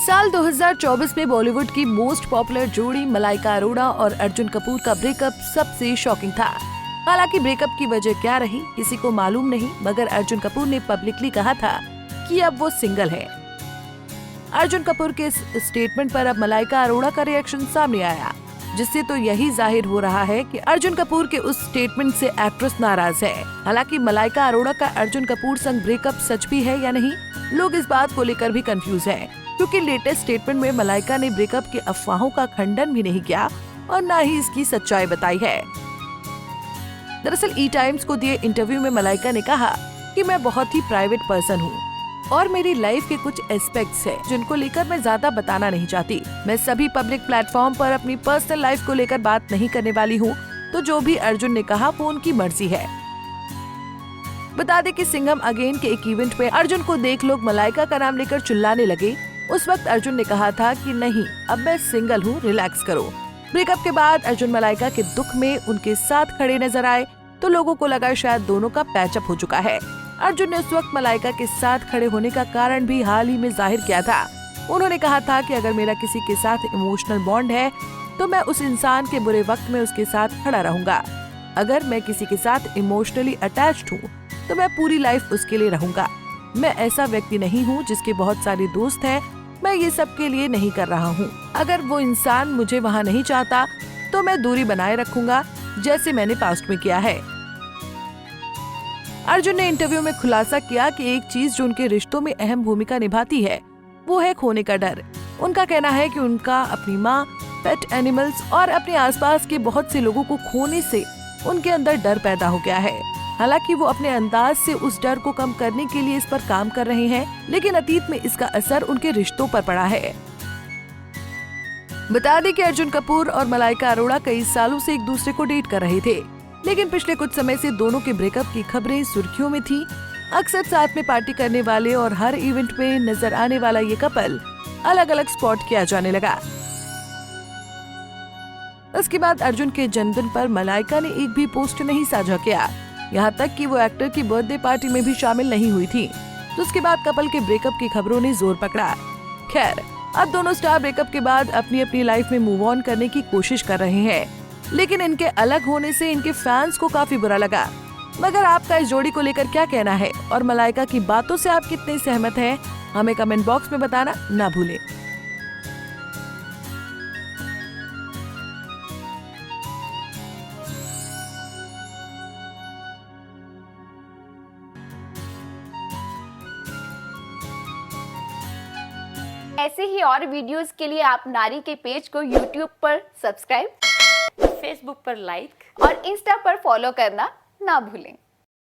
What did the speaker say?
साल 2024 में बॉलीवुड की मोस्ट पॉपुलर जोड़ी मलाइका अरोड़ा और अर्जुन कपूर का ब्रेकअप सबसे शॉकिंग था। हालांकि ब्रेकअप की वजह क्या रही किसी को मालूम नहीं, मगर अर्जुन कपूर ने पब्लिकली कहा था कि अब वो सिंगल है। अर्जुन कपूर के इस स्टेटमेंट पर अब मलाइका अरोड़ा का रिएक्शन सामने आया, जिससे तो यही जाहिर हो रहा है कि अर्जुन कपूर के उस स्टेटमेंट से एक्ट्रेस नाराज है। हालांकि मलाइका अरोड़ा का अर्जुन कपूर संग ब्रेकअप सच भी है या नहीं, लोग इस बात को लेकर भी कंफ्यूज हैं, क्योंकि लेटेस्ट स्टेटमेंट में मलाइका ने ब्रेकअप की अफवाहों का खंडन भी नहीं किया और न ही इसकी सच्चाई बताई है। दरअसल ई टाइम्स को दिए इंटरव्यू में मलाइका ने कहा कि मैं बहुत ही प्राइवेट पर्सन हूँ और मेरी लाइफ के कुछ एस्पेक्ट्स हैं जिनको लेकर मैं ज्यादा बताना नहीं चाहती। मैं सभी पब्लिक प्लेटफॉर्म पर अपनी पर्सनल लाइफ को लेकर बात नहीं करने वाली हूँ, तो जो भी अर्जुन ने कहा वो उनकी मर्जी है। बता दें कि सिंघम अगेन के एक इवेंट में अर्जुन को देख लोग मलाइका का नाम लेकर चिल्लाने लगे। उस वक्त अर्जुन ने कहा था कि नहीं, अब मैं सिंगल हूँ, रिलैक्स करो। ब्रेकअप के बाद अर्जुन मलाइका के दुख में उनके साथ खड़े नजर आए तो लोगों को लगा शायद दोनों का पैचअप हो चुका है। अर्जुन ने उस वक्त मलाइका के साथ खड़े होने का कारण भी हाल ही में जाहिर किया था। उन्होंने कहा था कि अगर मेरा किसी के साथ इमोशनल बॉन्ड है तो मैं उस इंसान के बुरे वक्त में उसके साथ खड़ा रहूंगा। अगर मैं किसी के साथ इमोशनली अटैच्ड हूँ तो मैं पूरी लाइफ उसके लिए रहूंगा। मैं ऐसा व्यक्ति नहीं हूँ जिसके बहुत सारे दोस्त हैं, मैं ये सब के लिए नहीं कर रहा हूँ। अगर वो इंसान मुझे वहाँ नहीं चाहता तो मैं दूरी बनाए रखूंगा, जैसे मैंने पास्ट में किया है। अर्जुन ने इंटरव्यू में खुलासा किया कि एक चीज जो उनके रिश्तों में अहम भूमिका निभाती है वो है खोने का डर। उनका कहना है कि उनका अपनी माँ, पेट एनिमल्स और अपने आसपास के बहुत से लोगों को खोने से उनके अंदर डर पैदा हो गया है। हालांकि वो अपने अंदाज से उस डर को कम करने के लिए इस पर काम कर रहे हैं, लेकिन अतीत में इसका असर उनके रिश्तों पर पड़ा है। बता दें कि अर्जुन कपूर और मलाइका अरोड़ा कई सालों से एक दूसरे को डेट कर रहे थे, लेकिन पिछले कुछ समय से दोनों के ब्रेकअप की खबरें सुर्खियों में थी। अक्सर साथ में पार्टी करने वाले और हर इवेंट में नजर आने वाला ये कपल अलग अलग स्पॉट किया जाने लगा। उसके बाद अर्जुन के जन्मदिन पर मलाइका ने एक भी पोस्ट नहीं साझा किया, यहाँ तक कि वो एक्टर की बर्थडे पार्टी में भी शामिल नहीं हुई थी। तो उसके बाद कपल के ब्रेकअप की खबरों ने जोर पकड़ा। खैर, अब दोनों स्टार ब्रेकअप के बाद अपनी अपनी लाइफ में मूव ऑन करने की कोशिश कर रहे हैं, लेकिन इनके अलग होने से इनके फैंस को काफी बुरा लगा। मगर आपका इस जोड़ी को लेकर क्या कहना है और मलाइका की बातों से आप कितने सहमत हैं, हमें कमेंट बॉक्स में बताना ना भूलें। ऐसे ही और वीडियोस के लिए आप नारी के पेज को YouTube पर सब्सक्राइब, फेसबुक पर लाइक और इंस्टा पर फॉलो करना ना भूलें।